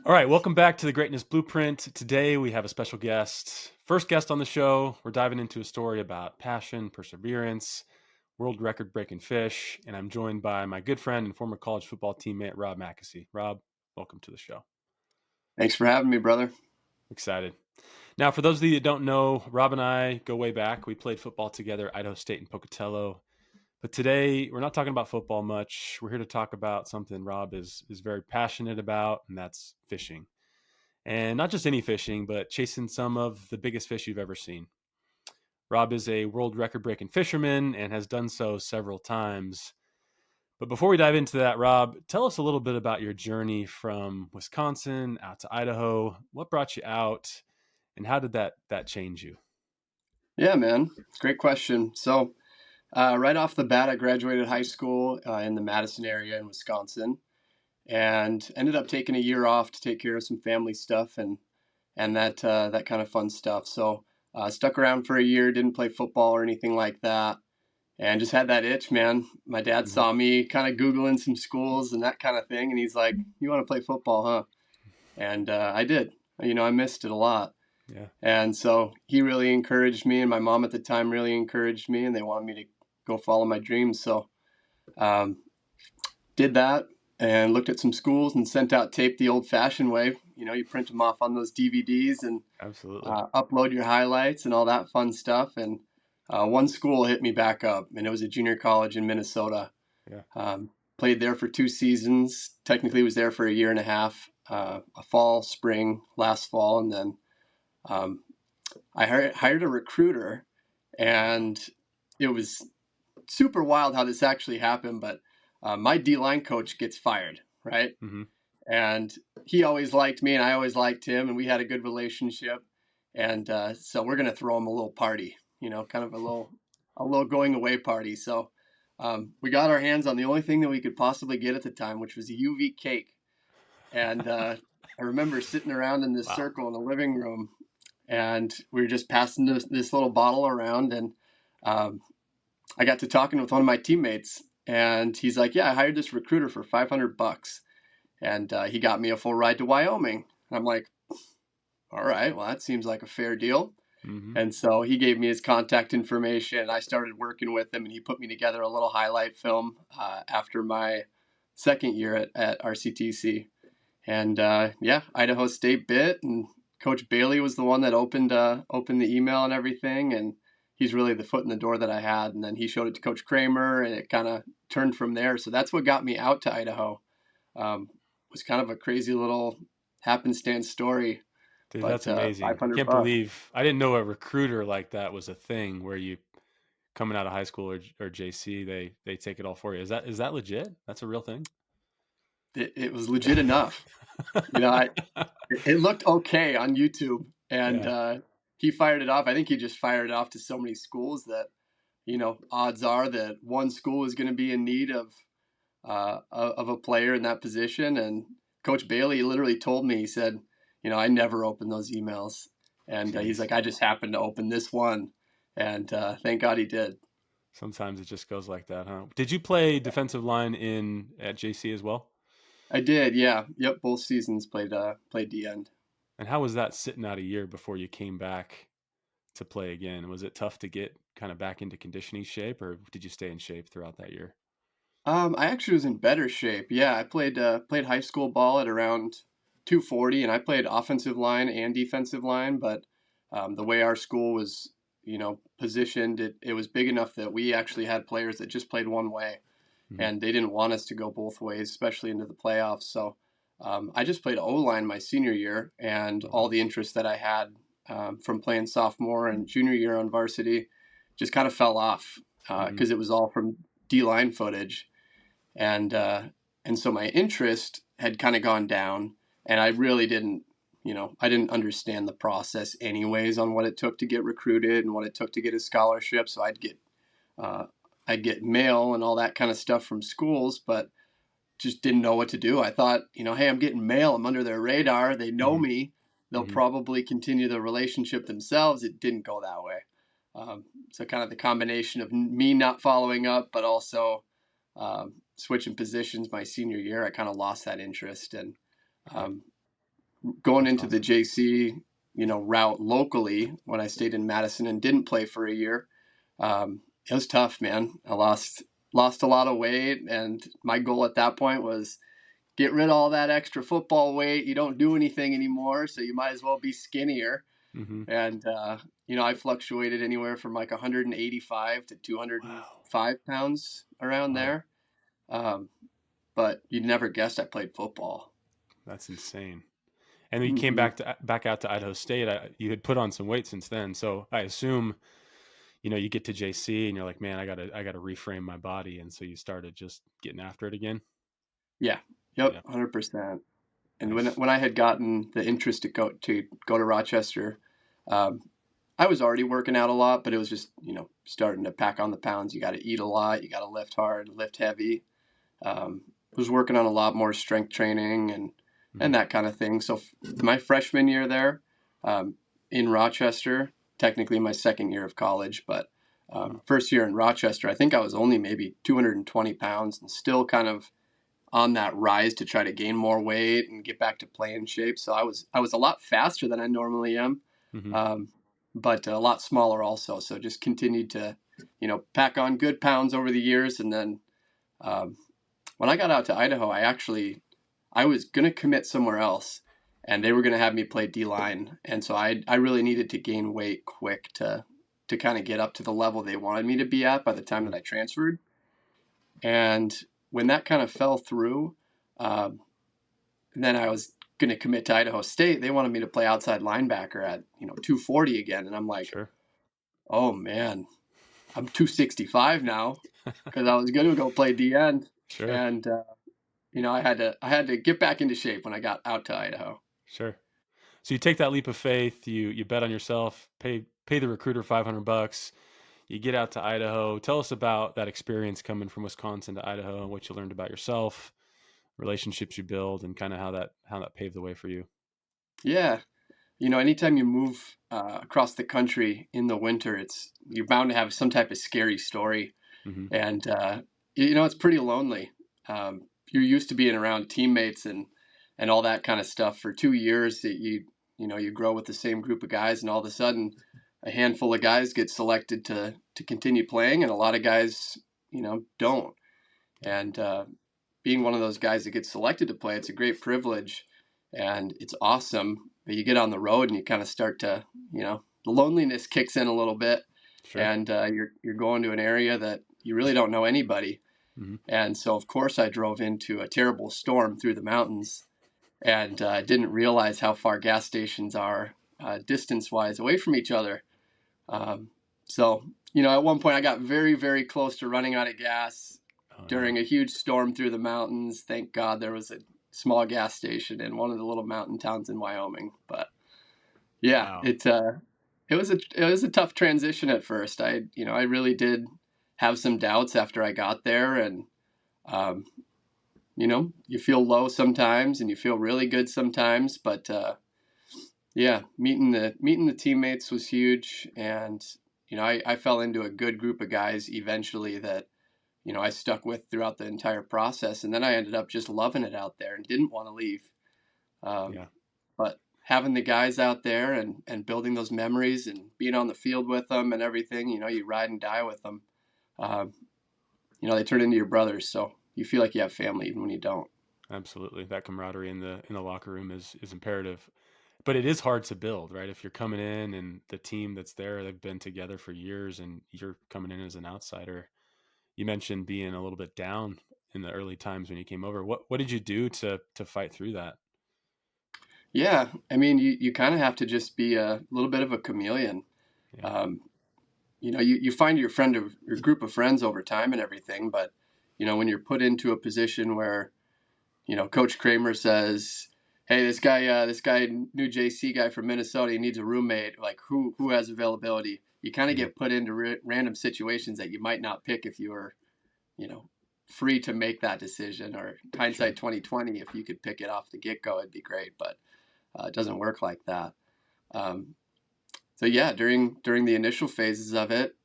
All right, welcome back to the Greatness Blueprint. Today we have a special guest. First guest on the show. We're diving into a story about passion, perseverance, world record breaking fish, and I'm joined by my good friend and former college football teammate Rob Mackesey. Rob, welcome to the show. Thanks for having me, brother. Excited. Now, for those of you that don't know, Rob and I go way back. We played football together, Idaho State and Pocatello. But today we're not talking about football much. We're here to talk about something Rob is very passionate about, and that's fishing. And not just any fishing, but chasing some of the biggest fish you've ever seen. Rob is a world record breaking fisherman and has done so several times. But before we dive into that, Rob, tell us a little bit about your journey from Wisconsin out to Idaho. What brought you out, and how did that change you? Yeah, man. Great question. So, right off the bat, I graduated high school in the Madison area in Wisconsin, and ended up taking a year off to take care of some family stuff and that kind of fun stuff. So, stuck around for a year, didn't play football or anything like that, and just had that itch, man. My dad Mm-hmm. saw me kind of googling some schools and that kind of thing, and he's like, "You want to play football, huh?" And I did. I missed it a lot. Yeah. And so he really encouraged me, and my mom at the time really encouraged me, and they wanted me to go follow my dreams. So um, did that and looked at some schools and sent out tape the old-fashioned way. You print them off on those DVDs and Absolutely. upload your highlights and all that fun stuff. And one school hit me back up, and it was a junior college in Minnesota. Yeah. Played there for 2 seasons. Technically, was there for a year and a half, a fall, spring, last fall, and then um, I hired a recruiter, and it was super wild how this actually happened. But my D line coach gets fired, right? Mm-hmm. And he always liked me, and I always liked him, and we had a good relationship. And so we're gonna throw him a little party, kind of a little going away party. So we got our hands on the only thing that we could possibly get at the time, which was a UV cake. And I remember sitting around in this Wow. circle in the living room, and we were just passing this little bottle around, and um, I got to talking with one of my teammates, and he's like, "Yeah, I hired this recruiter for $500, and he got me a full ride to Wyoming." And I'm like, "All right, well, that seems like a fair deal." Mm-hmm. And so he gave me his contact information. I started working with him, and he put me together a little highlight film after my second year at RCTC. And yeah, Idaho State bit, and Coach Bailey was the one that opened the email and everything, and he's really the foot in the door that I had. And then he showed it to Coach Kramer, and it kind of turned from there. So that's what got me out to Idaho. Was kind of a crazy little happenstance story, Dude, but that's amazing. I 500 can't bucks. believe I didn't know a recruiter like that was a thing where you coming out of high school or JC, they take it all for you. Is that legit? That's a real thing. It was legit enough. You know, I it looked okay on YouTube, and Yeah. he fired it off. I think he just fired it off to so many schools that odds are that one school is going to be in need of a player in that position. And Coach Bailey literally told me, he said, I never open those emails, and he's Jeez. like, I just happened to open this one, and thank God he did. Sometimes it just goes like that, huh? Did you play defensive line in at JC as well? I did, yeah, yep. Both seasons played D end. And how was that sitting out a year before you came back to play again? Was it tough to get kind of back into conditioning shape, or did you stay in shape throughout that year? I actually was in better shape. Yeah, I played high school ball at around 240, and I played offensive line and defensive line. But the way our school was, positioned, it was big enough that we actually had players that just played one way, Hmm. and they didn't want us to go both ways, especially into the playoffs. So I just played O line my senior year, and Oh, all wow. the interest that I had from playing sophomore and junior year on varsity just kind of fell off Hmm. because it was all from D line footage, and so my interest had kind of gone down, and I really didn't. I didn't understand the process anyways on what it took to get recruited and what it took to get a scholarship. So uh, I'd get mail and all that kind of stuff from schools, but just didn't know what to do. I thought, hey, I'm getting mail. I'm under their radar. They know Hmm. me. They'll Hmm. probably continue the relationship themselves. It didn't go that way. So kind of the combination of me not following up, but also switching positions my senior year, I kind of lost that interest, and Got it. um, going That's into the awesome. JC, route locally when I stayed in Madison and didn't play for a year. It was tough, man. I lost a lot of weight, and my goal at that point was get rid of all that extra football weight. You don't do anything anymore, so you might as well be skinnier. Hmm. And I fluctuated anywhere from like 185 to Wow. 205 pounds around Wow. there. Um, but you'd never guessed I played football. That's insane. And you came Hmm. back out to Idaho State. You had put on some weight since then, so I assume you get to JC and you're like, man, I gotta reframe my body, and so you started just getting after it again. Yeah. Yep. Yeah, 100%. And when nice. when I had gotten the interest to go to Rochester, um, I was already working out a lot, but it was just starting to pack on the pounds. You got to eat a lot, you got to lift hard, lift heavy. Was working on a lot more strength training and Hmm. that kind of thing. So my freshman year there, um, in Rochester, technically my second year of college, but Wow. first year in Rochester, I think I was only maybe 220 pounds and still kind of on that rise to try to gain more weight and get back to playing shape. So I was a lot faster than I normally am, Hmm. um, but a lot smaller also. So just continued to, pack on good pounds over the years, and then um, when I got out to Idaho, I was gonna commit somewhere else, and they were gonna have me play D line, and so I really needed to gain weight quick to kind of get up to the level they wanted me to be at by the time that I transferred. And when that kind of fell through, um, and then I was going to commit to Idaho State. They wanted me to play outside linebacker at 240 again, and I'm like, Sure. oh man, I'm 265 now because I was going to go play D end, Sure. and I had to get back into shape when I got out to Idaho. Sure. So you take that leap of faith. You bet on yourself. Pay the recruiter $500. You get out to Idaho. Tell us about that experience coming from Wisconsin to Idaho and what you learned about yourself, relationships you build, and kind of how that paved the way for you. Yeah, anytime you move across the country in the winter, you're bound to have some type of scary story, Hmm. and it's pretty lonely. You're used to being around teammates and all that kind of stuff for 2 years. That you grow with the same group of guys, and all of a sudden, a handful of guys get selected to continue playing, and a lot of guys don't. And being one of those guys that gets selected to play, it's a great privilege, and it's awesome. But you get on the road and you kind of start to the loneliness kicks in a little bit, Sure. and you're going to an area that you really don't know anybody. Hmm. And so, of course, I drove into a terrible storm through the mountains, and didn't realize how far gas stations are distance-wise away from each other. Um, so, at one point, I got very, very close to running out of gas Oh during no. a huge storm through the mountains. Thank God there was a small gas station in one of the little mountain towns in Wyoming. But yeah, Wow. it was a tough transition at first. I really did have some doubts after I got there, and um, you feel low sometimes and you feel really good sometimes, but yeah, meeting the teammates was huge, and I fell into a good group of guys eventually that I stuck with throughout the entire process, and then I ended up just loving it out there and didn't want to leave. Um, Yeah. but having the guys out there and building those memories and being on the field with them and everything, you ride and die with them. Um, they turn into your brothers, so you feel like you have family even when you don't. Absolutely. That camaraderie in the locker room is imperative. But it is hard to build, right? If you're coming in and the team that's there, they've been together for years and you're coming in as an outsider. You mentioned being a little bit down in the early times when you came over. What did you do to fight through that? Yeah, I mean, you kind of have to just be a little bit of a chameleon. Yeah. Um, you find your group of friends over time and everything, but when you're put into a position where Coach Kramer says, "Hey, this guy, new JC guy from Minnesota, he needs a roommate. Like, who has availability?" You kind of Hmm. get put into random situations that you might not pick if you were, you know, free to make that decision. Or Sure. hindsight 2020, if you could pick it off the get go, it'd be great. But it doesn't work like that. Um, so yeah, during the initial phases of it,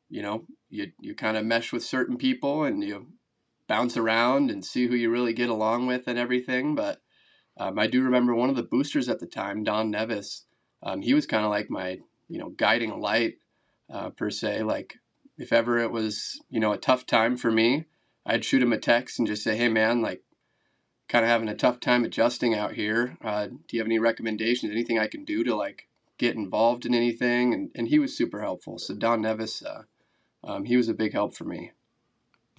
you kind of mesh with certain people and you bounce around and see who you really get along with and everything. But I do remember one of the boosters at the time, Don Nevis. He was kind of like my, guiding light, per se. Like if ever it was, a tough time for me, I'd shoot him a text and just say, "Hey man, like kind of having a tough time adjusting out here. Do you have any recommendations? Anything I can do to like get involved in anything?" And he was super helpful. So Don Nevis, he was a big help for me.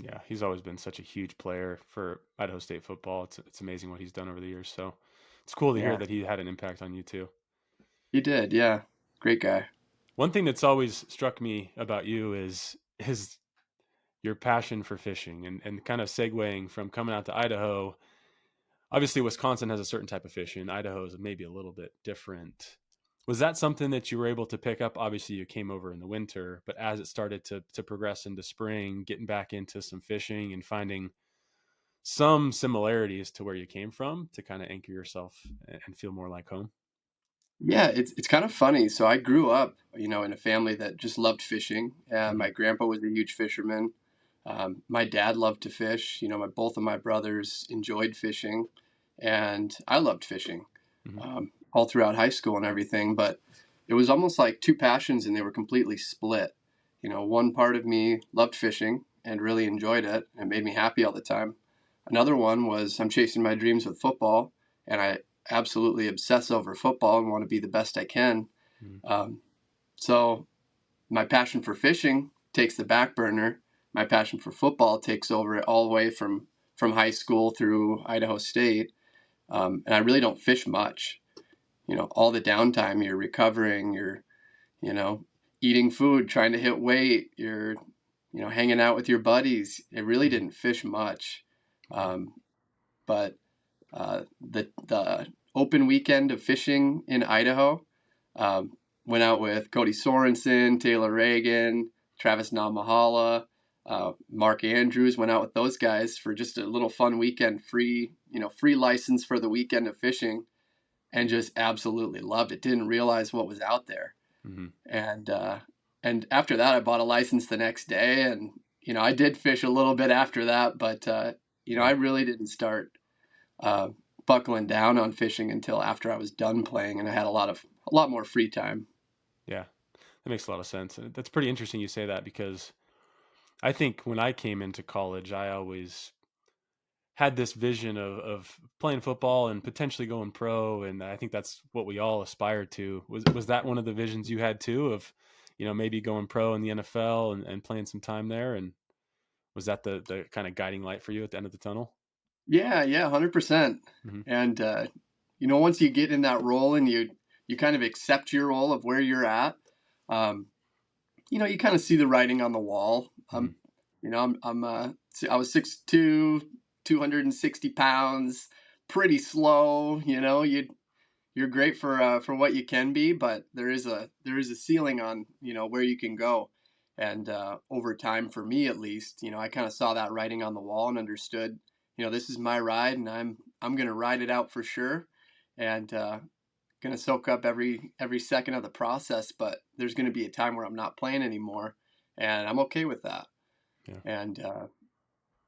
Yeah, he's always been such a huge player for Idaho State football. It's amazing what he's done over the years. So it's cool to hear Yeah, that he had an impact on you too. he did. Yeah, great guy. One thing that's always struck me about you is your passion for fishing and kind of segueing from coming out to Idaho. Obviously, Wisconsin has a certain type of fishing. Idaho is maybe a little bit different. Was that something that you were able to pick up? Obviously, you came over in the winter, but as it started to progress into spring, getting back into some fishing and finding some similarities to where you came from to kind of anchor yourself and feel more like home. Yeah, it's kind of funny. So I grew up, in a family that just loved fishing. Mm-hmm. My grandpa was a huge fisherman. My dad loved to fish. Both of my brothers enjoyed fishing, and I loved fishing Mm-hmm. all throughout high school and everything. But it was almost like two passions, and they were completely split. One part of me loved fishing and really enjoyed it, and it made me happy all the time. Another one was I'm chasing my dreams with football, and I absolutely obsess over football and want to be the best I can. Mm-hmm. Um, so my passion for fishing takes the back burner. My passion for football takes over it all the way from high school through Idaho State. And I really don't fish much. All the downtime, you're recovering, you're, you know, eating food, trying to hit weight, you're, hanging out with your buddies. It really Mm-hmm. didn't fish much. Yeah. Um, but the open weekend of fishing in Idaho. Went out with Cody Sorensen, Taylor Reagan, Travis Namahala, Mark Andrews. Went out with those guys for just a little fun weekend, free license for the weekend of fishing, and just absolutely loved it. Didn't realize what was out there, Mm-hmm. and and after that, I bought a license the next day, and I did fish a little bit after that, but I Yeah. really didn't start uh, buckling down on fishing until after I was done playing and I had a lot more free time. Yeah. That makes a lot of sense. And that's pretty interesting you say that because I think when I came into college, I always had this vision of playing football and potentially going pro, and I think that's what we all aspired to. Was that one of the visions you had too of, maybe going pro in the NFL and playing some time there? And was that the kind of guiding light for you at the end of the tunnel? Yeah, yeah, 100%. Mm-hmm. And once you get in that role and you kind of accept your role of where you're at, um, you kind of see the writing on the wall. Mm-hmm. I was 6'2", 260 pounds, pretty slow. You're great for what you can be, but there is a ceiling on where you can go. And over time, for me at least, I kind of saw that writing on the wall and understood, this is my ride, and I'm gonna ride it out for sure, and gonna soak up every second of the process. But there's gonna be a time where I'm not playing anymore, and I'm okay with that. Yeah. And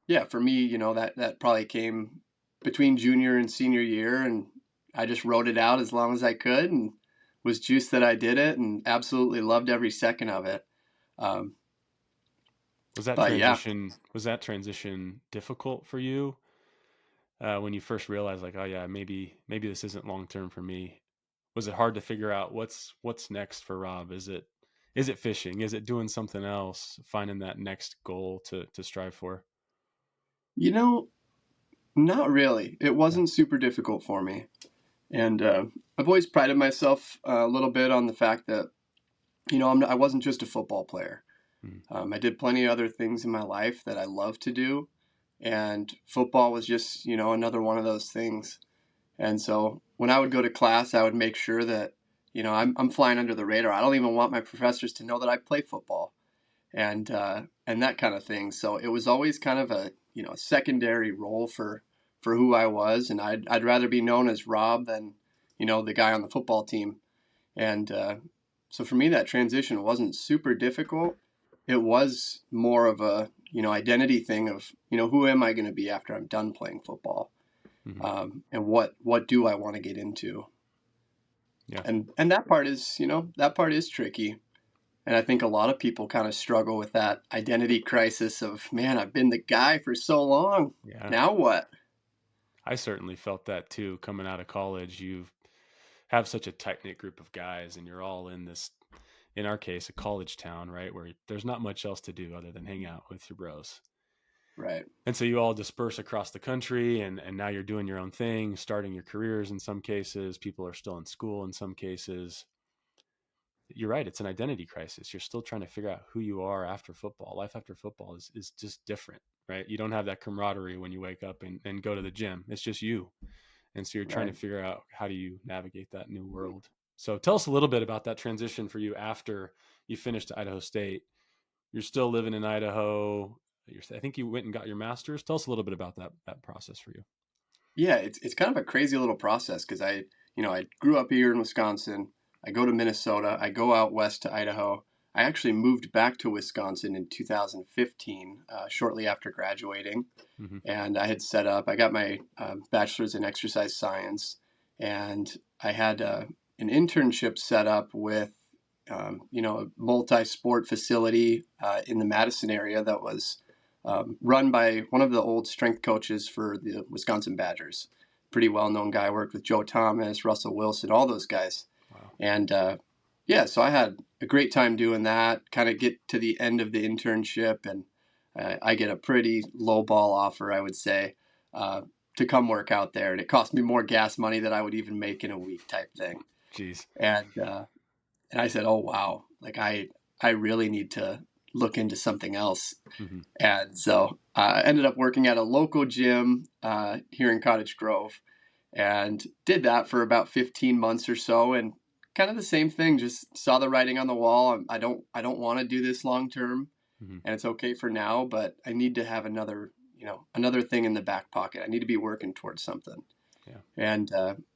yeah, for me, that probably came between junior and senior year, and I just wrote it out as long as I could, and was juiced that I did it, and absolutely loved every second of it. Um, Was that but yeah, transition difficult for you when you first realized, like, oh yeah, maybe this isn't long term for me? Was it hard to figure out what's next for Rob? Is it fishing? Is it doing something else? Finding that next goal to strive for? you know, not really. It Yeah. wasn't super difficult for me, and I've always prided myself a little bit on the fact that I wasn't just a football player. Mm-hmm. I did plenty of other things in my life that I love to do, and football was just another one of those things. And so when I would go to class, I would make sure that, I'm flying under the radar. I don't even want my professors to know that I play football and that kind of thing. So it was always kind of a, secondary role for who I was. And I'd rather be known as Rob than, the guy on the football team. And so for me, that transition wasn't super difficult. It was more of a, identity thing of, who am I going to be after I'm done playing football? Hmm. and what do I want to get into? Yeah. And that part is, that part is tricky. And I think a lot of people kind of struggle with that identity crisis of, man, I've been the guy for so long. Yeah. Now what? I certainly felt that too. Coming out of college, you have such a tight knit group of guys, and you're all in this, in our case, a college town, right? Where there's not much else to do other than hang out with your bros. Right. And so you all disperse across the country, and now you're doing your own thing, starting your careers in some cases. People are still in school in some cases. You're right. It's an identity crisis. You're still trying to figure out who you are after football. Life after football is just different, right? You don't have that camaraderie when you wake up and go to the gym. It's just you. And so you're trying to Right. figure out how do you navigate that new world. So tell us a little bit about that transition for you after you finished Idaho State. You're still living in Idaho. I think you went and got your master's. Tell us a little bit about that process for you. Yeah, it's kind of a crazy little process because I grew up here in Wisconsin. I go to Minnesota. I go out west to Idaho. I actually moved back to Wisconsin in 2015, shortly after graduating, Hmm. and I got my bachelor's in exercise science, and I had an internship set up with, a multi-sport facility in the Madison area that was run by one of the old strength coaches for the Wisconsin Badgers. Pretty well-known guy. Worked with Joe Thomas, Russell Wilson, all those guys. Wow. And yeah, so I had a great time doing that. Kind of get to the end of the internship, and I get a pretty low ball offer, I would say, uh, to come work out there, and it cost me more gas money than I would even make in a week, type thing. Jeez. And I said, "Oh wow, like I really need to look into something else." Hmm. And so I ended up working at a local gym here in Cottage Grove, and did that for about 15 months or so, and kind of the same thing. Just saw the writing on the wall. I don't want to do this long term, Hmm. and it's okay for now, but I need to have another thing in the back pocket. I need to be working towards something. Yeah. And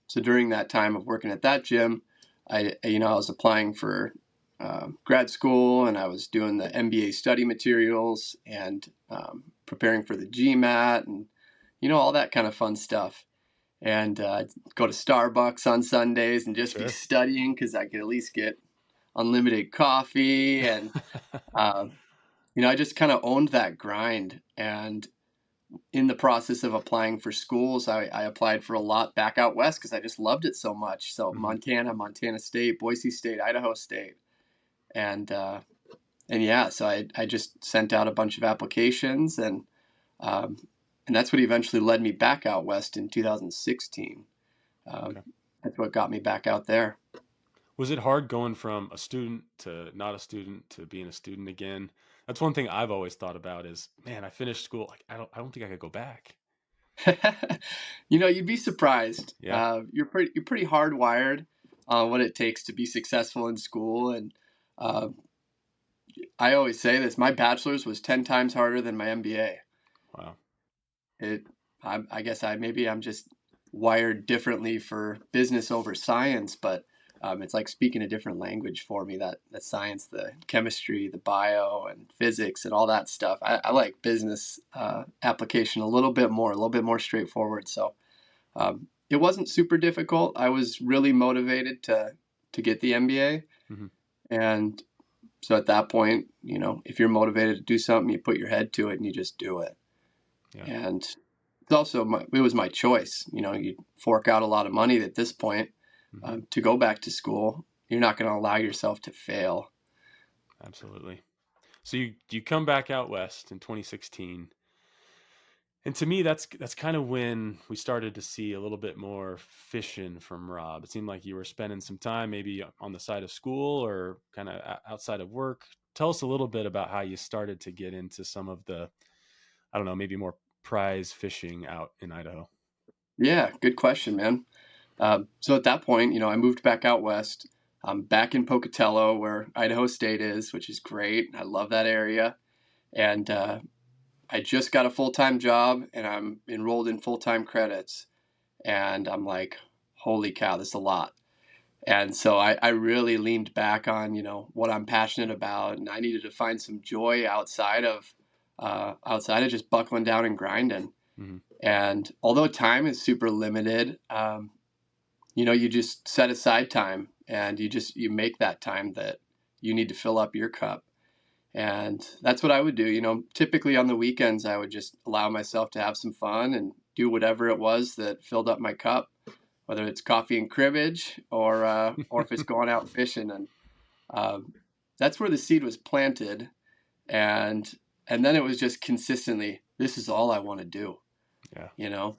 so during that time of working at that gym, I was applying for grad school, and I was doing the MBA study materials, and preparing for the GMAT, and all that kind of fun stuff. And go to Starbucks on Sundays and just be Sure. studying because I could at least get unlimited coffee. And uh, I just kind of owned that grind. And in the process of applying for schools, I applied for a lot back out west because I just loved it so much. So Hmm. Montana, Montana State, Boise State, Idaho State, and yeah, so I just sent out a bunch of applications, um, and that's what eventually led me back out west in 2016. Um, Okay. that's what got me back out there. Was it hard going from a student to not a student to being a student again? That's one thing I've always thought about is, man, I finished school. Like, I don't think I could go back. You'd be surprised. Yeah. You're pretty hardwired on what it takes to be successful in school, and uh, I always say this: my bachelor's was 10 times harder than my MBA. Wow. It, I guess I'm just wired differently for business over science, but it's like speaking a different language for me. That science, the chemistry, the bio, and physics, and all that stuff. I like business application a little bit more straightforward. So it wasn't super difficult. I was really motivated to get the MBA, Hmm. and so at that point, if you're motivated to do something, you put your head to it and you just do it. Yeah. And it's also it was my choice. You fork out a lot of money at this point Hmm. to go back to school. You're not going to allow yourself to fail. Absolutely. So you come back out west in 2016. And to me, that's kind of when we started to see a little bit more fishing from Rob. It seemed like you were spending some time maybe on the side of school or kind of outside of work. Tell us a little bit about how you started to get into some of the, I don't know, maybe more prize fishing out in Idaho. Yeah, good question, man. So at that point, I moved back out west. I'm back in Pocatello, where Idaho State is, which is great. I love that area. And I just got a full time job, and I'm enrolled in full time credits. And I'm like, holy cow, this is a lot. And so I really leaned back on, what I'm passionate about, and I needed to find some joy outside of just buckling down and grinding. Hmm. And although time is super limited, you just set aside time and you make that time that you need to fill up your cup. And that's what I would do. Typically on the weekends, I would just allow myself to have some fun and do whatever it was that filled up my cup, whether it's coffee and cribbage or if it's going out fishing. And um, that's where the seed was planted. And and then it was just consistently, this is all I want to do. Yeah, You know,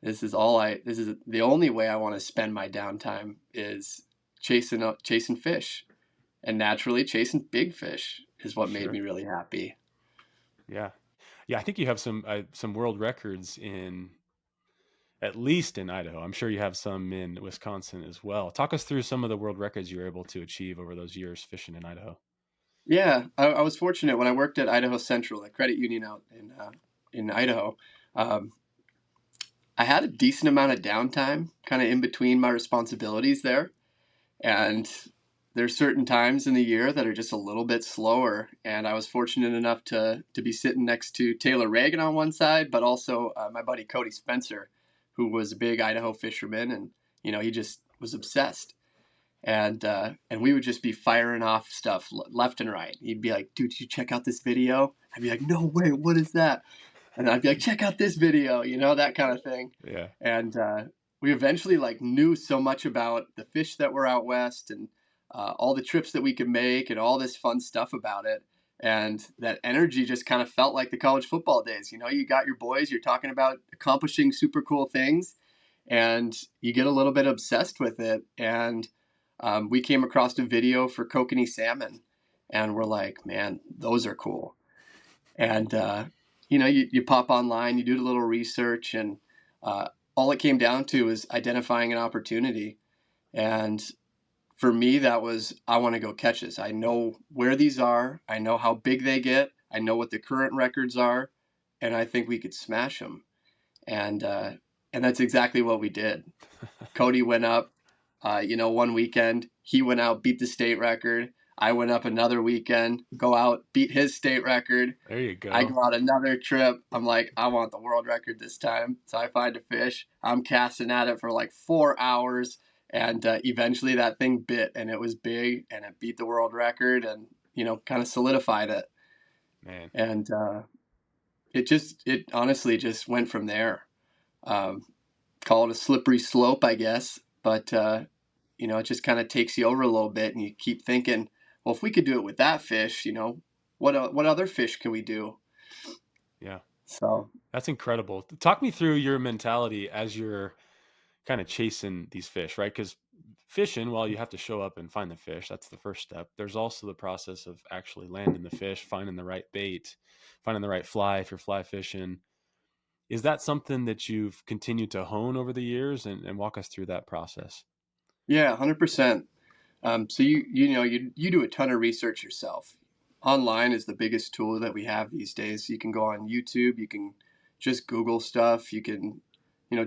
this is the only way I want to spend my downtime is chasing fish, and naturally chasing big fish is what made sure. me really happy. Yeah, yeah. I think you have some world records at least in Idaho. I'm sure you have some in Wisconsin as well. Talk us through some of the world records you were able to achieve over those years fishing in Idaho. Yeah, I was fortunate when I worked at Idaho Central, a credit union out in Idaho. Um, I had a decent amount of downtime, kind of in between my responsibilities there, and there's certain times in the year that are just a little bit slower. And I was fortunate enough to be sitting next to Taylor Reagan on one side, but also my buddy Cody Spencer, who was a big Idaho fisherman, and he just was obsessed. And we would just be firing off stuff left and right. He'd be like, "Dude, did you check out this video?" I'd be like, "No way, what is that?" And I'd be like, "Check out this video," that kind of thing. Yeah, And we eventually like knew so much about the fish that were out west and all the trips that we could make and all this fun stuff about it. And that energy just kind of felt like the college football days. You got your boys, you're talking about accomplishing super cool things, and you get a little bit obsessed with it. And we came across a video for kokanee salmon, and we're like, man, those are cool. And you pop online, you do a little research, and uh, all it came down to is identifying an opportunity. And for me, that was, I want to go catch this. I know where these are. I know how big they get. I know what the current records are, and I think we could smash them. And that's exactly what we did. Cody went up, one weekend. He went out, beat the state record. I went up another weekend, go out, beat his state record. there you I go. go out another trip. I'm like, I want the world record this time. So I find a fish. I'm casting at it for like 4 hours. And eventually that thing bit, and it was big, and it beat the world record, and kind of solidified it. Man, And it honestly just went from there. Um, call it a slippery slope, I guess. But it just kind of takes you over a little bit, and you keep thinking, well, if we could do it with that fish, what other fish can we do? yeah, So that's incredible. Talk me through your mentality as you're kind of chasing these fish, right? Because fishing, well, you have to show up and find the fish. That's the first step. There's also the process of actually landing the fish, finding the right bait, finding the right fly if you're fly fishing. Is that something that you've continued to hone over the years and walk us through that process? yeah, 100%. So you do a ton of research yourself. Online is the biggest tool that we have these days. You can go on YouTube, you can just Google stuff, you can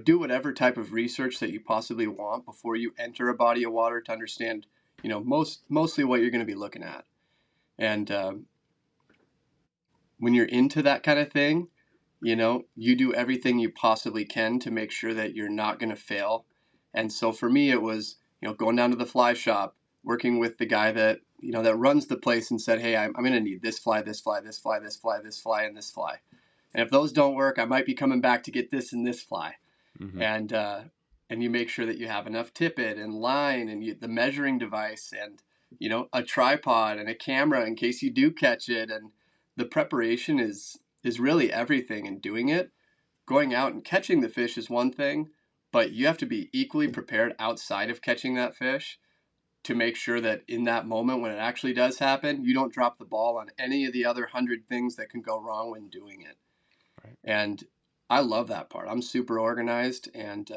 do whatever type of research that you possibly want before you enter a body of water to understand mostly what you're going to be looking at. And when you're into that kind of thing, you do everything you possibly can to make sure that you're not going to fail. And so for me, it was, going down to the fly shop, working with the guy that runs the place and said, hey, I'm going to need this fly, this fly, this fly, this fly, this fly, and this fly. And if those don't work, I might be coming back to get this and this fly. Hmm. And you make sure that you have enough tippet and line and the measuring device and a tripod and a camera in case you do catch it. And the preparation is really everything in doing it. Going out and catching the fish is one thing, but you have to be equally prepared outside of catching that fish to make sure that in that moment when it actually does happen, you don't drop the ball on any of the other 100 things that can go wrong when doing it. Right. And I love that part. I'm super organized, and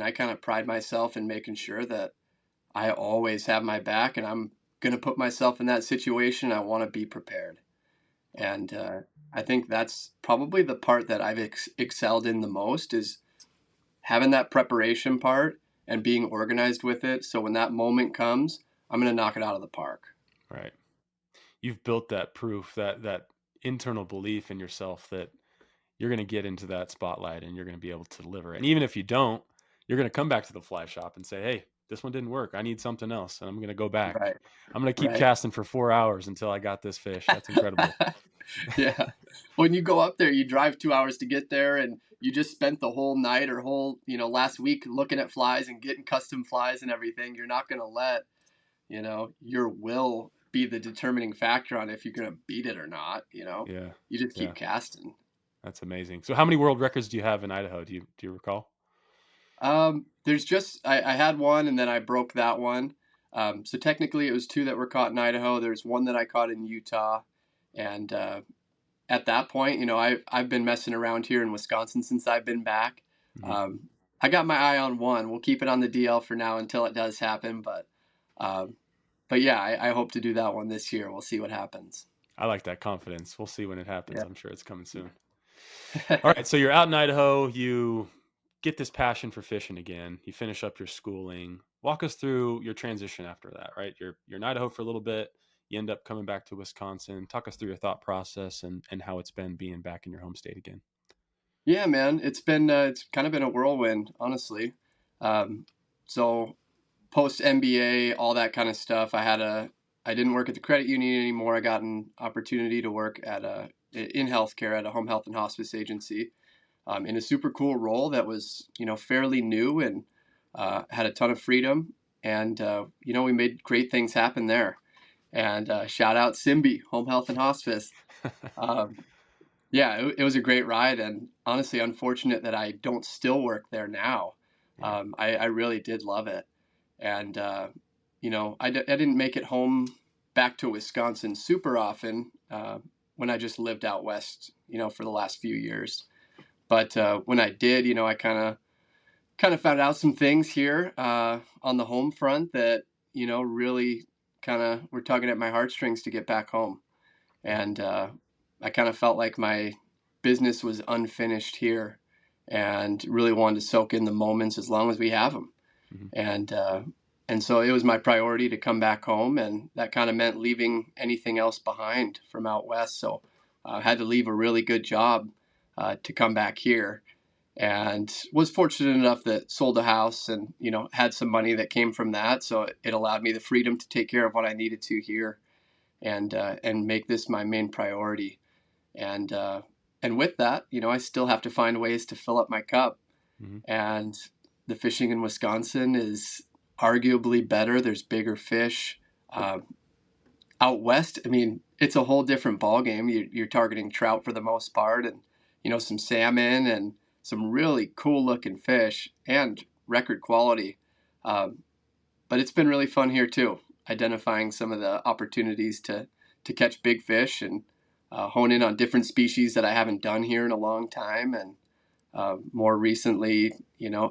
I kind of pride myself in making sure that I always have my back, and I'm gonna put myself in that situation. I want to be prepared, and I think that's probably the part that I've excelled in the most is having that preparation part and being organized with it. So when that moment comes, I'm gonna knock it out of the park. Right. You've built that proof, that internal belief in yourself that you're going to get into that spotlight and you're going to be able to deliver. And even if you don't, you're going to come back to the fly shop and say, hey, this one didn't work. I need something else. And I'm going to go back. Right. I'm going to keep Right. casting for 4 hours until I got this fish. That's incredible. Yeah. When you go up there, you drive 2 hours to get there, and you just spent the whole night or whole, last week looking at flies and getting custom flies and everything. You're not going to let, your will be the determining factor on if you're going to beat it or not. Yeah. You just Yeah. keep casting. That's amazing. So how many world records do you have in Idaho? Do you recall? There's just I had one and then I broke that one. So technically, it was two that were caught in Idaho. There's one that I caught in Utah, and at that point, I've been messing around here in Wisconsin since I've been back. Hmm. Um, I got my eye on one. We'll keep it on the DL for now until it does happen. Um, but yeah, I hope to do that one this year. We'll see what happens. I like that confidence. We'll see when it happens. Yeah. I'm sure it's coming soon. All right. So you're out in Idaho. You get this passion for fishing again. You finish up your schooling. Walk us through your transition after that, right? You're in Idaho for a little bit. You end up coming back to Wisconsin. Talk us through your thought process and how it's been being back in your home state again. Yeah, man, it's kind of been a whirlwind, honestly. Um, so post MBA, all that kind of stuff. I didn't work at the credit union anymore. I got an opportunity to work in healthcare at a home health and hospice agency, in a super cool role that was, fairly new and had a ton of freedom. And, we made great things happen there. And shout out Simbi, home health and hospice. Um, yeah, it was a great ride, and honestly, unfortunate that I don't still work there now. Yeah. I really did love it, and I didn't make it home back to Wisconsin super often when I just lived out west, for the last few years. But when I did, I kind of found out some things here on the home front that really kind of were tugging at my heartstrings to get back home, Yeah. and I kind of felt like my business was unfinished here, and really wanted to soak in the moments as long as we have them. Hmm. And so it was my priority to come back home, and that kind of meant leaving anything else behind from out west. So I had to leave a really good job to come back here, and was fortunate enough that sold a house and had some money that came from that. So it allowed me the freedom to take care of what I needed to here, and make this my main priority. And with that, I still have to find ways to fill up my cup. Hmm. And the fishing in Wisconsin is arguably better. There's bigger fish. Out west, I mean, it's a whole different ballgame. You're targeting trout for the most part, and some salmon and some really cool looking fish and record quality. Um, but it's been really fun here too, identifying some of the opportunities to catch big fish and hone in on different species that I haven't done here in a long time, and more recently,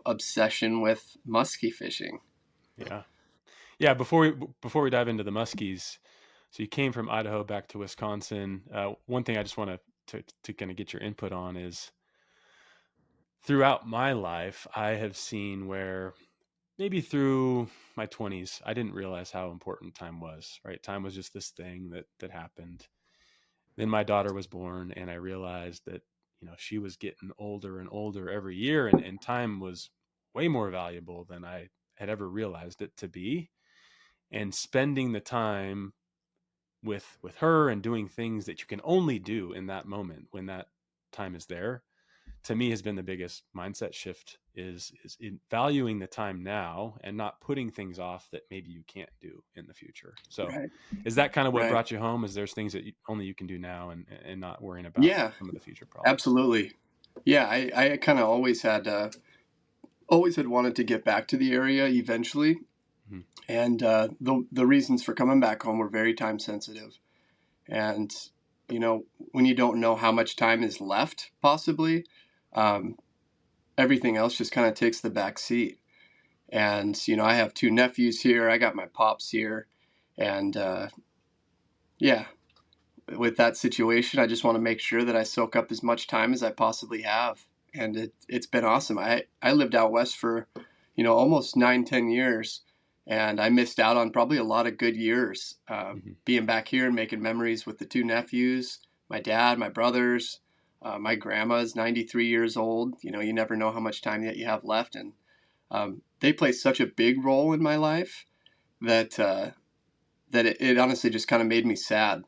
obsession with muskie fishing. Yeah. Yeah. Before we dive into the muskies, so you came from Idaho back to Wisconsin. One thing I just want to kind of get your input on is throughout my life, I have seen where maybe through my 20s, I didn't realize how important time was, right? Time was just this thing that happened. Then my daughter was born and I realized that, she was getting older and older every year and time was way more valuable than I had ever realized it to be. And spending the time with her and doing things that you can only do in that moment when that time is there, to me has been the biggest mindset shift is in valuing the time now and not putting things off that maybe you can't do in the future. So Right. is that kind of what Right. brought you home? Is there's things that only you can do now and not worrying about Yeah. some of the future problems? Absolutely. Yeah. I kind of always had wanted to get back to the area eventually, Hmm. and the reasons for coming back home were very time sensitive. And when you don't know how much time is left, possibly, um, everything else just kind of takes the back seat. And I have two nephews here. I got my pops here, and yeah, with that situation, I just want to make sure that I soak up as much time as I possibly have. And it's been awesome. I lived out west for, almost 9, 10 years, and I missed out on probably a lot of good years Hmm. being back here and making memories with the two nephews, my dad, my brothers. My grandma is 93 years old. You know, you never know how much time that you have left, and they play such a big role in my life that it honestly just kind of made me sad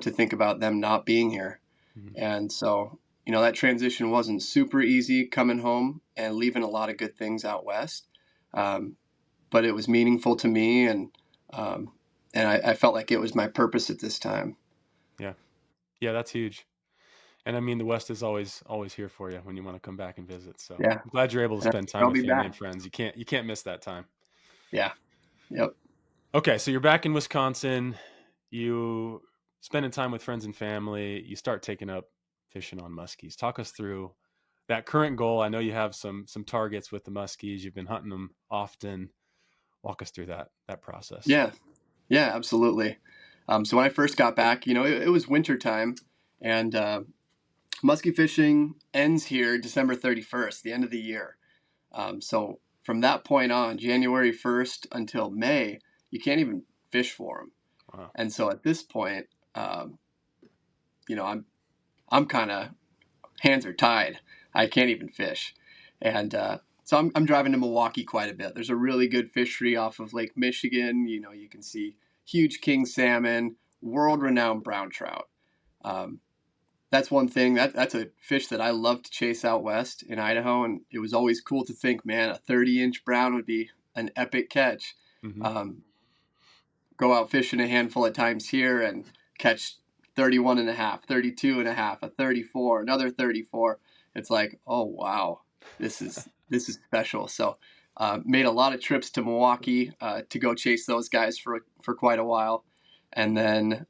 to think about them not being here. Mhm. And so, you know, that transition wasn't super easy coming home and leaving a lot of good things out west. Um, but it was meaningful to me, um, and I felt like it was my purpose at this time. Yeah. Yeah, that's huge. And I mean, the West is always here for you when you want to come back and visit. So Yeah, I'm glad you're able to and spend time I'll with be family back. and friends. You can't miss that time. Yeah, yep, Okay, so you're back in Wisconsin. You spending time with friends and family. You start taking up fishing on muskies. Talk us through that current goal. I know you have some targets with the muskies. You've been hunting them often. Walk us through that process. yeah, yeah, absolutely. So when I first got back, you know, it was winter time, and muskie fishing ends here December 31st, the end of the year. So from that point on, January 1st until May, you can't even fish for them. Wow. And so at this point, um, you know, I'm kind of hands are tied. I can't even fish, and so I'm driving to Milwaukee quite a bit. There's a really good fishery off of Lake Michigan. You know, you can see huge king salmon, world renowned brown trout. Um, that's one thing that's a fish that I love to chase out west in Idaho, and it was always cool to think, man, a 30-inch brown would be an epic catch. Hmm. Um, Go out fishing a handful of times here and catch 31 and a half, 32 and a half, a 34, another 34. It's like, oh wow, this is special. So made a lot of trips to Milwaukee to go chase those guys for quite a while, and then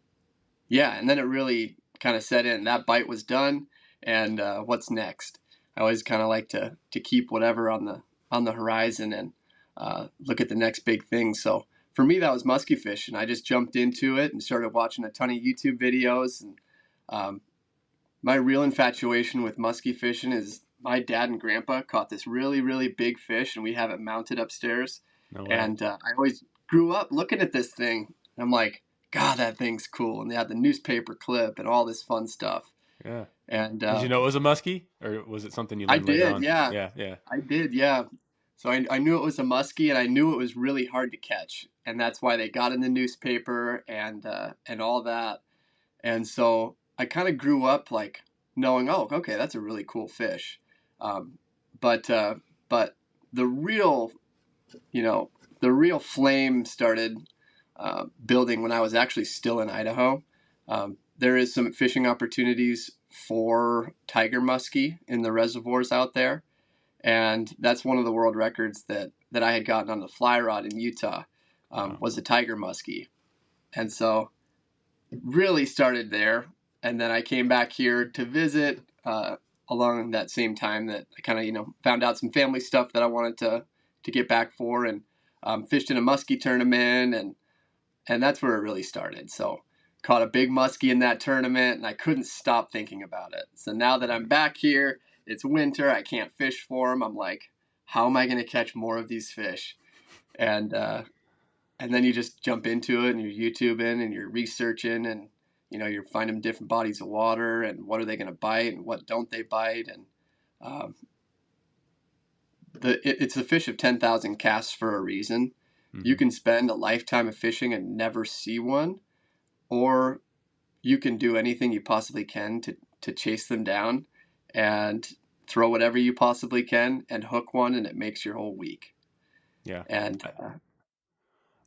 yeah, and then it really kind of set in. That bite was done, and what's next? I always kind of like to keep whatever on the horizon and look at the next big thing. So for me, that was musky fish, and I just jumped into it and started watching a ton of YouTube videos. And um, my real infatuation with musky fishing is my dad and grandpa caught this really big fish, and we have it mounted upstairs. No way. And I always grew up looking at this thing. And I'm like, God, that thing's cool. And they had the newspaper clip and all this fun stuff. Yeah. And Did you know it was a muskie, or was it something you I learned later did, on? yeah, Yeah. Yeah. I did, yeah. So I knew it was a muskie, and I knew it was really hard to catch, and that's why they got in the newspaper and all that. And so I kind of grew up like knowing, oh, okay, that's a really cool fish. Um, but uh, but the real, you know, the real flame started building when I was actually still in Idaho. There is some fishing opportunities for tiger muskie in the reservoirs out there, and that's one of the world records that I had gotten on the fly rod in Utah Wow. was a tiger muskie, and so really started there. And then I came back here to visit along that same time that I kind of found out some family stuff that I wanted to get back for, and fished in a muskie tournament, and that's where it really started. So caught a big muskie in that tournament, and I couldn't stop thinking about it. So now that I'm back here, it's winter, I can't fish for them. I'm like, how am I going to catch more of these fish? And and then you just jump into it and you're YouTubing and you're researching, and you're finding different bodies of water and what are they going to bite and what don't they bite. And um, it's the fish of 10,000 casts for a reason. You Hmm. can spend a lifetime of fishing and never see one, or you can do anything you possibly can to chase them down and throw whatever you possibly can and hook one, and it makes your whole week. Yeah. And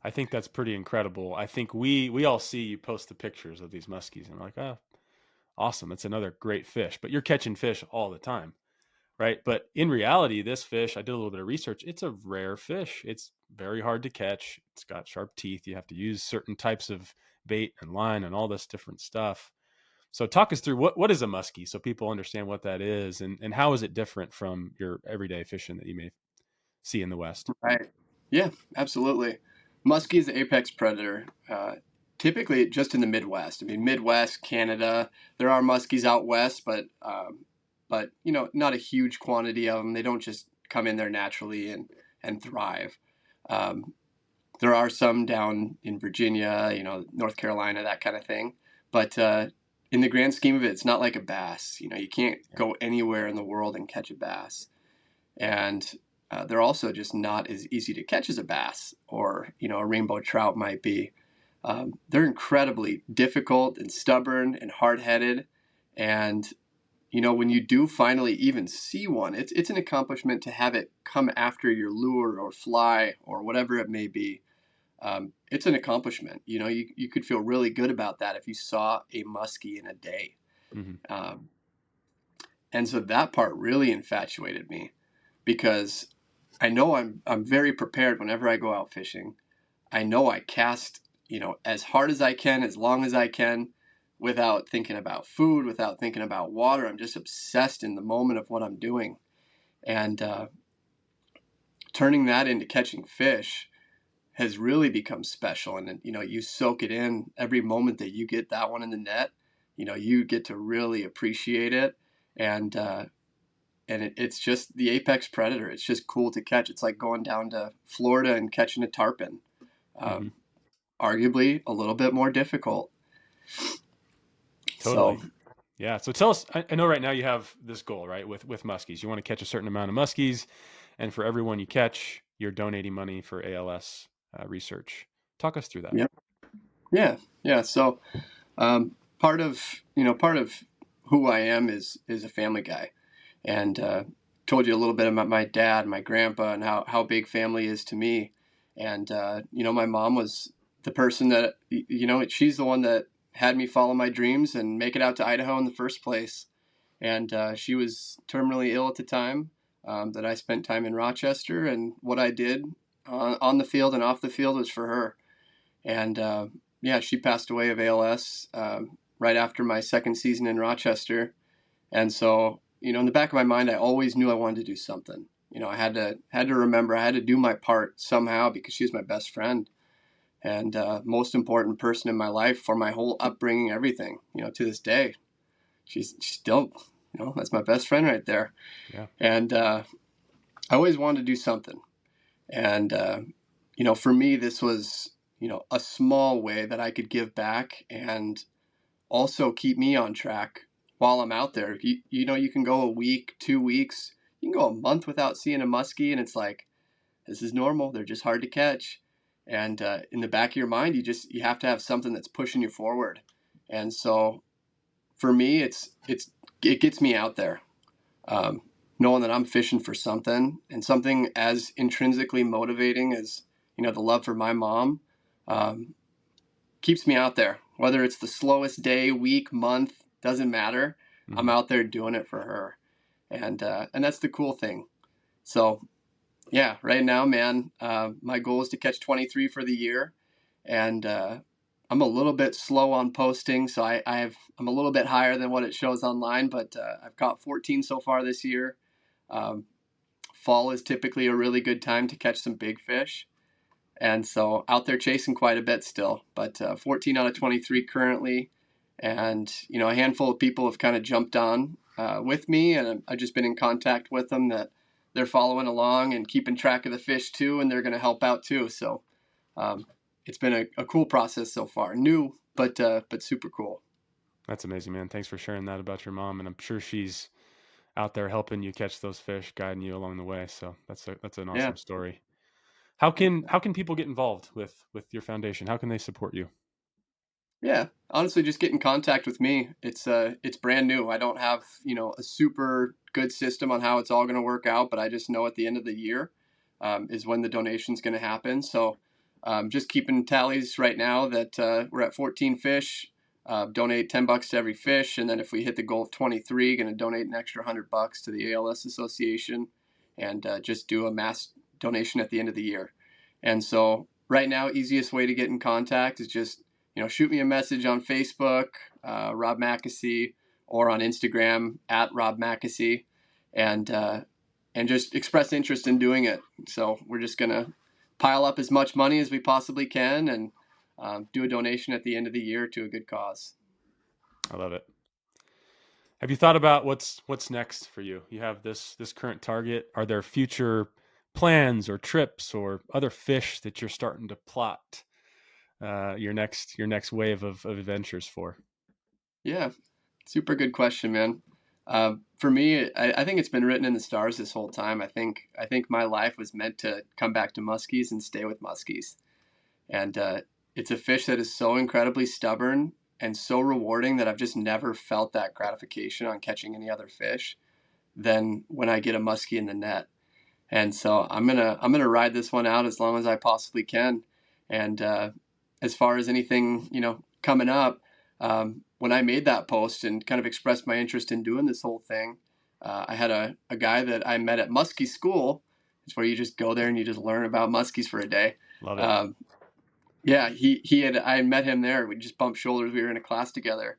I think that's pretty incredible. I think we all see you post the pictures of these muskies and we're like, oh, awesome. It's another great fish. But you're catching fish all the time, right? But in reality, this fish, I did a little bit of research. It's a rare fish. It's very hard to catch. It's got sharp teeth. You have to use certain types of bait and line and all this different stuff. So talk us through what is a muskie so people understand what that is, and how is it different from your everyday fishing that you may see in the West? right, yeah, absolutely. Muskie is the apex predator. Typically, just in the Midwest. I mean, Midwest, Canada. There are muskies out west, but not a huge quantity of them. They don't just come in there naturally and thrive. Um, there are some down in Virginia, North Carolina, that kind of thing. But in the grand scheme of it, it's not like a bass. You can't go anywhere in the world and catch a bass. And they're also just not as easy to catch as a bass or, a rainbow trout might be. They're incredibly difficult and stubborn and hard-headed. And, when you do finally even see one, it's an accomplishment to have it come after your lure or fly or whatever it may be. It's an accomplishment. You could feel really good about that if you saw a muskie in a day. Hmm. Um, and so that part really infatuated me because I know I'm very prepared whenever I go out fishing. I know I cast, as hard as I can, as long as I can, without thinking about food, without thinking about water. I'm just obsessed in the moment of what I'm doing. And turning that into catching fish has really become special. And you soak it in every moment that you get that one in the net. You get to really appreciate it, and it's just the apex predator. It's just cool to catch. It's like going down to Florida and catching a tarpon. Hmm. Um, Arguably a little bit more difficult. So Totally. Yeah. So tell us. I know right now you have this goal, right? With muskies, you want to catch a certain amount of muskies, and for every one you catch, you're donating money for ALS research. Talk us through that. yeah, yeah, yeah. So part of who I am is a family guy, and told you a little bit about my dad, my grandpa, and how big family is to me. And my mom was the person that she's the one that had me follow my dreams and make it out to Idaho in the first place. And she was terminally ill at the time that I spent time in Rochester, and what I did on the field and off the field was for her. And yeah, she passed away of ALS right after my second season in Rochester. And so, in the back of my mind, I always knew I wanted to do something. I had to remember I had to do my part somehow because she was my best friend and most important person in my life for my whole upbringing, everything. To this day, she's still, that's my best friend right there. Yeah. And I always wanted to do something. And for me, this was a small way that I could give back and also keep me on track while I'm out there. You can go a week, 2 weeks, you can go a month without seeing a muskie, and it's like this is normal. They're just hard to catch, and in the back of your mind, you have to have something that's pushing you forward. And so for me, it gets me out there, um, knowing that I'm fishing for something and something as intrinsically motivating as the love for my mom. Um, Keeps me out there. Whether it's the slowest day, week, month, doesn't matter. I'm Hmm. out there doing it for her, and that's the cool thing. So yeah, right now, man, my goal is to catch 23 for the year, and I'm a little bit slow on posting, so I'm a little bit higher than what it shows online, but I've caught 14 so far this year. Um, Fall is typically a really good time to catch some big fish. And so out there chasing quite a bit still, but 14 out of 23 currently. And, a handful of people have kind of jumped on with me, and I've just been in contact with them that they're following along and keeping track of the fish too, and they're going to help out too. So um, it's been a cool process so far. New, but super cool. That's amazing, man. Thanks for sharing that about your mom, and I'm sure she's out there helping you catch those fish, guiding you along the way. So that's an Yeah. awesome story. How can people get involved with your foundation? How can they support you? Yeah, honestly, just get in contact with me. It's brand new. I don't have a super good system on how it's all going to work out, but I just know at the end of the year is when the donation's going to happen. So just keeping tallies right now that we're at 14 fish. Donate $10 to every fish, and then if we hit the goal of 23, going to donate an extra $100 to the ALS Association, and just do a mass donation at the end of the year. And so right now, easiest way to get in contact is just shoot me a message on Facebook, Rob Mackesey, or on Instagram at Rob Mackesey, and just express interest in doing it. So we're just gonna pile up as much money as we possibly can and do a donation at the end of the year to a good cause. I love it. Have you thought about what's next for you? You have this current target. Are there future plans or trips or other fish that you're starting to plot your next wave of adventures for? Yeah, super good question, man. For me, I think it's been written in the stars this whole time. I think my life was meant to come back to muskies and stay with muskies. And it's a fish that is so incredibly stubborn and so rewarding that I've just never felt that gratification on catching any other fish than when I get a muskie in the net. And so I'm gonna ride this one out as long as I possibly can. And as far as anything coming up, when I made that post and kind of expressed my interest in doing this whole thing, I had a guy that I met at muskie school. It's where you just go there and you just learn about muskies for a day. Love it. Um, yeah, he had I met him there. We just bumped shoulders. We were in a class together,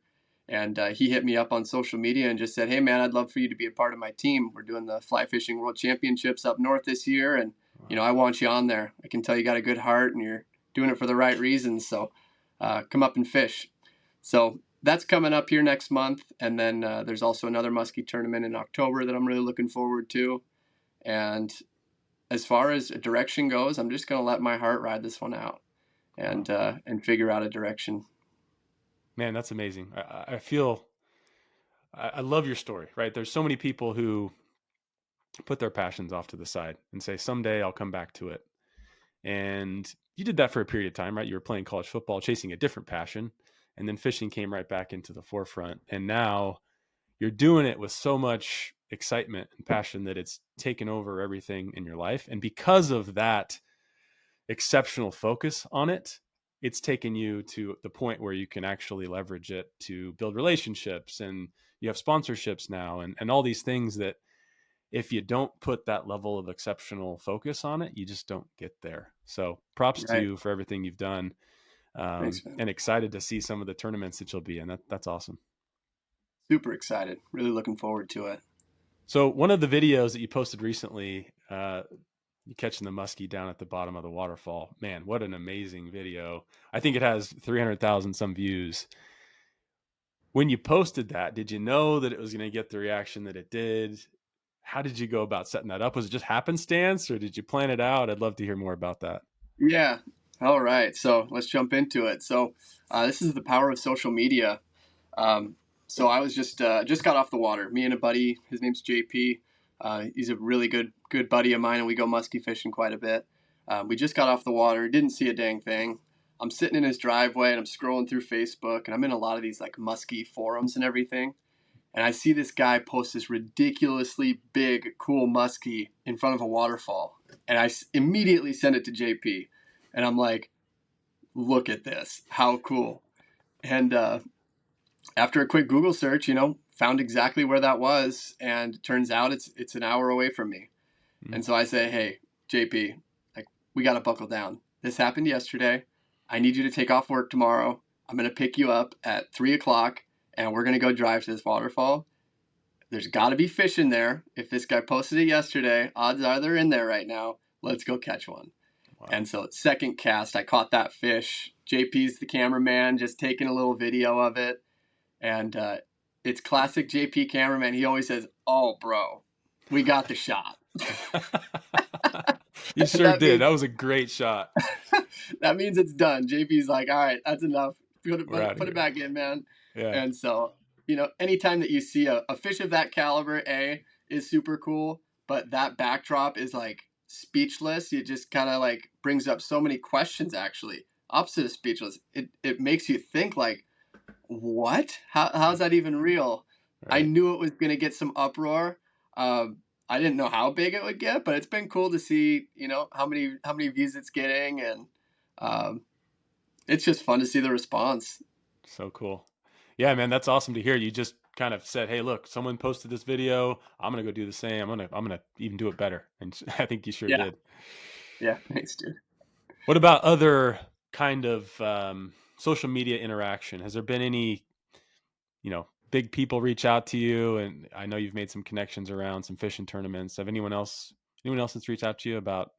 and he hit me up on social media and just said, "Hey, man, I'd love for you to be a part of my team. We're doing the fly fishing world championships up north this year, and Wow. I want you on there. I can tell you got a good heart and you're doing it for the right reasons. So come up and fish." So that's coming up here next month, and then there's also another muskie tournament in October that I'm really looking forward to. And as far as direction goes, I'm just gonna let my heart ride this one out Wow. and figure out a direction. Man, that's amazing. I feel I love your story, right? There's so many people who put their passions off to the side and say, someday I'll come back to it. And you did that for a period of time, right? You were playing college football, chasing a different passion. And then fishing came right back into the forefront. And now you're doing it with so much excitement and passion that it's taken over everything in your life. And because of that exceptional focus on it, it's taken you to the point where you can actually leverage it to build relationships, and you have sponsorships now, and all these things that if you don't put that level of exceptional focus on it, you just don't get there. So props to Right. you for everything you've done, Thanks, man. and excited to see some of the tournaments that you'll be in. That's awesome. Super excited. Really looking forward to it. So one of the videos that you posted recently, you catching the muskie down at the bottom of the waterfall. Man, what an amazing video. I think it has 300,000 some views. When you posted that, did you know that it was going to get the reaction that it did? How did you go about setting that up? Was it just happenstance, or did you plan it out? I'd love to hear more about that. Yeah. All right. So let's jump into it. So this is the power of social media. Um, so I was just got off the water. Me and a buddy. His name's JP. He's a really good buddy of mine, and we go musky fishing quite a bit. We just got off the water. Didn't see a dang thing. I'm sitting in his driveway and I'm scrolling through Facebook, and I'm in a lot of these like musky forums and everything. And I see this guy post this ridiculously big, cool muskie in front of a waterfall. And I immediately send it to JP. And I'm like, look at this. How cool. And after a quick Google search, found exactly where that was. And it turns out it's an hour away from me. Mm. And so I say, hey, JP, like, we got to buckle down. This happened yesterday. I need you to take off work tomorrow. I'm going to pick you up at 3 o'clock and we're going to go drive to this waterfall. There's got to be fish in there. If this guy posted it yesterday, odds are they're in there right now. Let's go catch one. Wow. And so, second cast, I caught that fish. JP's the cameraman, just taking a little video of it. And it's classic JP cameraman. He always says, "Oh, bro, we got the shot." You sure that did. means That was a great shot. that means it's done. JP's like, "All right, that's enough. We're out of Put it here. back in, man." Yeah. And so, anytime that you see a fish of that caliber, is super cool, but that backdrop is like speechless. It just kind of like brings up so many questions, actually. Opposite of speechless. It makes you think like, what? How's that even real? I Right. knew it was going to get some uproar. I didn't know how big it would get, but it's been cool to see, how many views it's getting, and um, it's just fun to see the response. So cool. Yeah, man, that's awesome to hear. You just kind of said, "Hey, look, someone posted this video. I'm gonna go do the same. I'm gonna even do it better." And I think you sure Yeah, did. yeah, thanks, dude. What about other kind of social media interaction? Has there been any, big people reach out to you? And I know you've made some connections around some fishing tournaments. Have anyone else that's reached out to you about,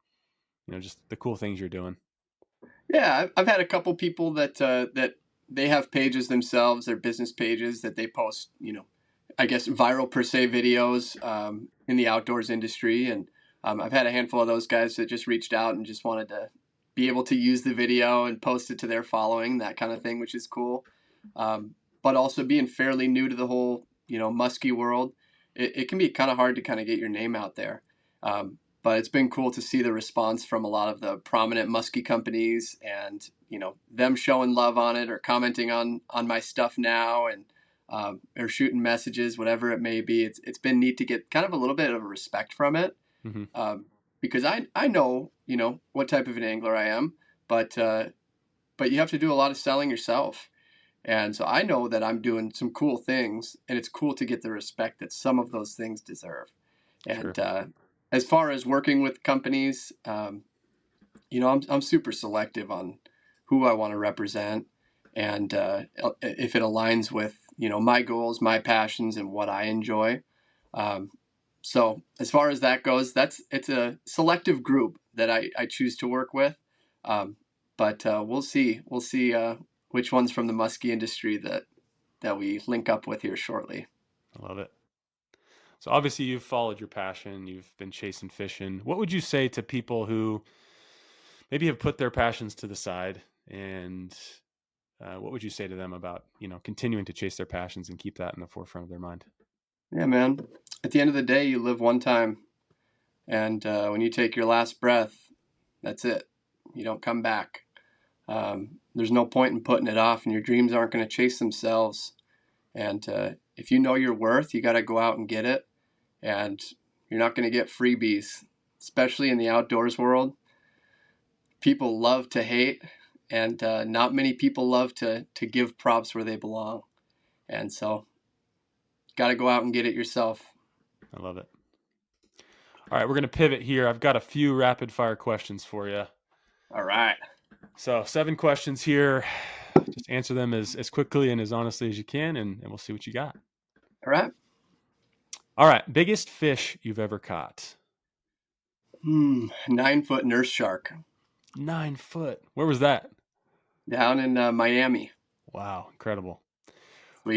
just the cool things you're doing? Yeah, I've had a couple people that they have pages themselves, their business pages that they post, I guess viral per se videos in the outdoors industry, and I've had a handful of those guys that just reached out and just wanted to be able to use the video and post it to their following, that kind of thing, which is cool. but also being fairly new to the whole, muskie world, it can be kind of hard to kind of get your name out there. But it's been cool to see the response from a lot of the prominent muskie companies, and them showing love on it or commenting on my stuff now, and or shooting messages, whatever it may be. It's been neat to get kind of a little bit of a respect from it, Mm-hmm. because I know what type of an angler I am, but you have to do a lot of selling yourself. And so I know that I'm doing some cool things, and it's cool to get the respect that some of those things deserve. Sure. And as far as working with companies, I'm super selective on who I want to represent, and if it aligns with my goals, my passions, and what I enjoy. Um, so as far as that goes, it's a selective group that I choose to work with. Um, but we'll see which ones from the muskie industry that we link up with here shortly. I love it. So obviously you've followed your passion, you've been chasing fishing. What would you say to people who maybe have put their passions to the side, and what would you say to them about, continuing to chase their passions and keep that in the forefront of their mind? Yeah, man. At the end of the day, you live one time, and when you take your last breath, that's it. You don't come back. There's no point in putting it off, and your dreams aren't going to chase themselves. And if you know your worth, you got to go out and get it. And you're not going to get freebies, especially in the outdoors world. People love to hate, and not many people love to give props where they belong. And so, got to go out and get it yourself. I love it. All right, we're going to pivot here. I've got a few rapid fire questions for you. All right. So 7 questions here. Just answer them as quickly and as honestly as you can, and we'll see what you got. All right. All right, biggest fish you've ever caught? 9-foot nurse shark 9 foot. Where was that? down in Miami. Wow, incredible. All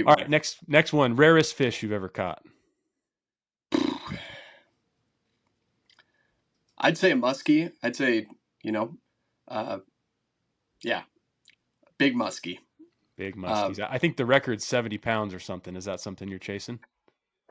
right, Sweetwater. next one. Rarest fish you've ever caught? I'd say a muskie. I'd say, you know, uh, yeah, big muskie. Big Uh, muskies. I think the record's 70 pounds or something. Is that something you're chasing?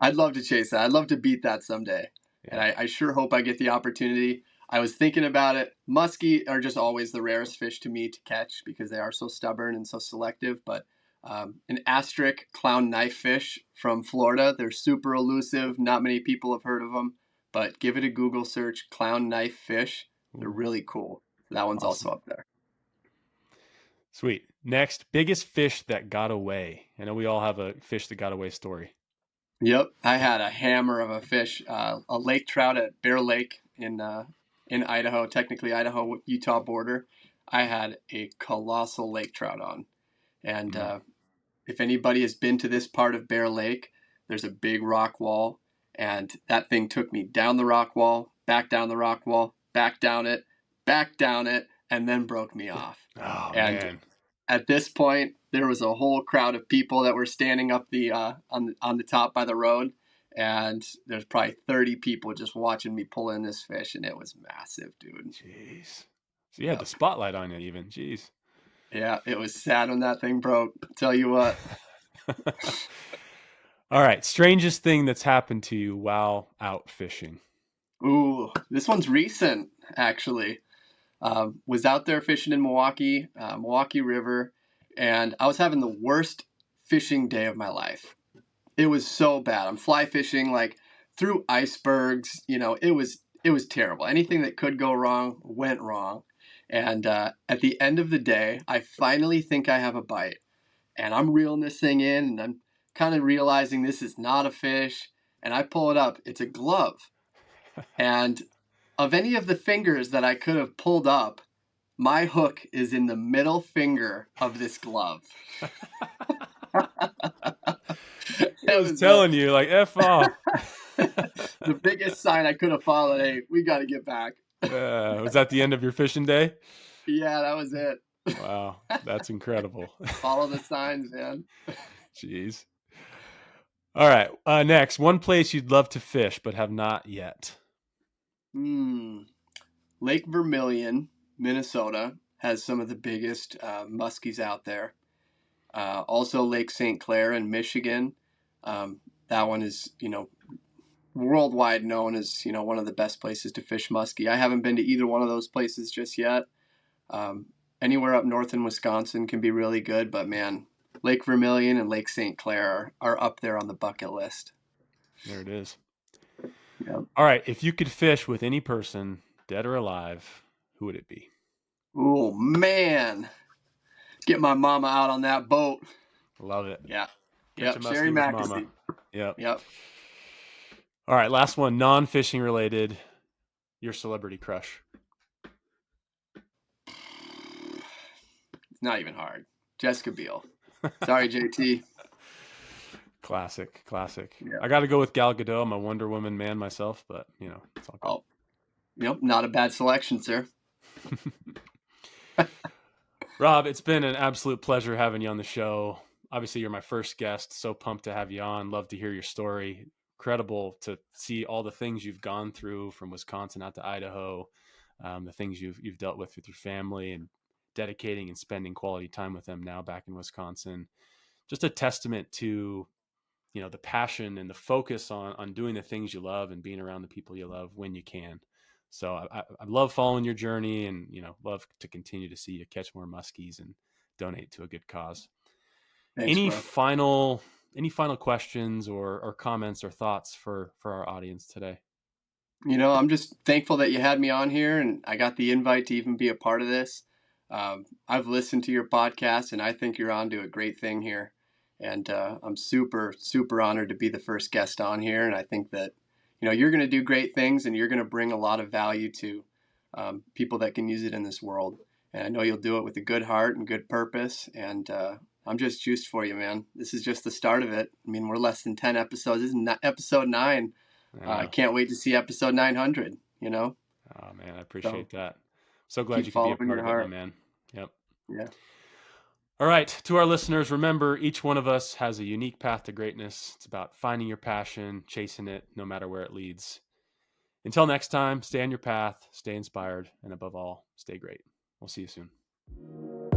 I'd love to chase that. I'd love to beat that someday. And Yeah. I sure hope I get the opportunity. I was thinking about it. Muskie are just always the rarest fish to me to catch because they are so stubborn and so selective. But an astric clown knife fish from Florida, they're super elusive. Not many people have heard of them. But give it a Google search, clown knife fish. They're Ooh, really cool. That one's also awesome. up there. Sweet. Next, biggest fish that got away. I know we all have a fish that got away story. Yep, I had a hammer of a fish, a lake trout at Bear Lake in Idaho, technically Idaho Utah border. I had a colossal lake trout on, and Mm. if anybody has been to this part of Bear Lake, there's a big rock wall, and that thing took me down the rock wall, back down the rock wall, back down it, and then broke me off. Oh And man. at this point, there was a whole crowd of people that were standing up the on the top by the road, and there's probably 30 people just watching me pull in this fish, and it was massive, dude. Jeez. So you had the Yep. spotlight on you even. Jeez. Yeah, it was sad when that thing broke. Tell you what. All right. Strangest thing that's happened to you while out fishing. Ooh, this one's recent, actually. Was out there fishing in Milwaukee River, and I was having the worst fishing day of my life. It was so bad. I'm fly fishing like through icebergs. It was terrible. Anything that could go wrong went wrong. And at the end of the day, I finally think I have a bite, and I'm reeling this thing in, and I'm kind of realizing this is not a fish. And I pull it up. It's a glove, and of any of the fingers that I could have pulled up, my hook is in the middle finger of this glove. It It was was the telling you, like, F off. the biggest sign I could have followed. Hey, we got to get back. Was that the end of your fishing day? Yeah, that was it. Wow. That's incredible. Follow the signs, man. Jeez. All right. Next, one place you'd love to fish but have not yet. Hmm. Lake Vermilion, Minnesota, has some of the biggest muskies out there. Also, Lake St. Clair in Michigan. Um, that one is, worldwide known as, one of the best places to fish muskie. I haven't been to either one of those places just yet. Um, Anywhere up north in Wisconsin can be really good, but man, Lake Vermilion and Lake St. Clair are up there on the bucket list. There it is. Yep. All right. If you could fish with any person, dead or alive, who would it be? Oh man, get my mama out on that boat. Love it. Yeah. Catch a Yep. Sherry muskie with mama. Mackesey. Yep. Yep. All right. Last one, non-fishing related. Your celebrity crush. It's not even hard. Jessica Biel. Sorry, JT. Classic. Yeah. I got to go with Gal Gadot. I'm a Wonder Woman man myself, but it's all good. Oh, not a bad selection, sir. Rob, it's been an absolute pleasure having you on the show. Obviously, you're my first guest. So pumped to have you on. Love to hear your story. Incredible to see all the things you've gone through from Wisconsin out to Idaho, the things you've dealt with your family, and dedicating and spending quality time with them now back in Wisconsin. Just a testament to the passion and the focus on doing the things you love and being around the people you love when you can. So I love following your journey, and love to continue to see you catch more muskies and donate to a good cause. Thanks, Any bro. final any final questions or comments or thoughts for our audience today? I'm just thankful that you had me on here and I got the invite to even be a part of this. I've listened to your podcast and I think you're on to a great thing here. And I'm super, super honored to be the first guest on here. And I think that, you're going to do great things and you're going to bring a lot of value to people that can use it in this world. And I know you'll do it with a good heart and good purpose. And I'm just juiced for you, man. This is just the start of it. I mean, we're less than 10 episodes. This is not episode 9. I I know. can't wait to see episode 900, Oh man, I So appreciate that. So glad keep you could be a following part your of it, my heart. man. Yep. Yeah. All right, to our listeners, remember each one of us has a unique path to greatness. It's about finding your passion, chasing it, no matter where it leads. Until next time, stay on your path, stay inspired, and above all, stay great. We'll see you soon.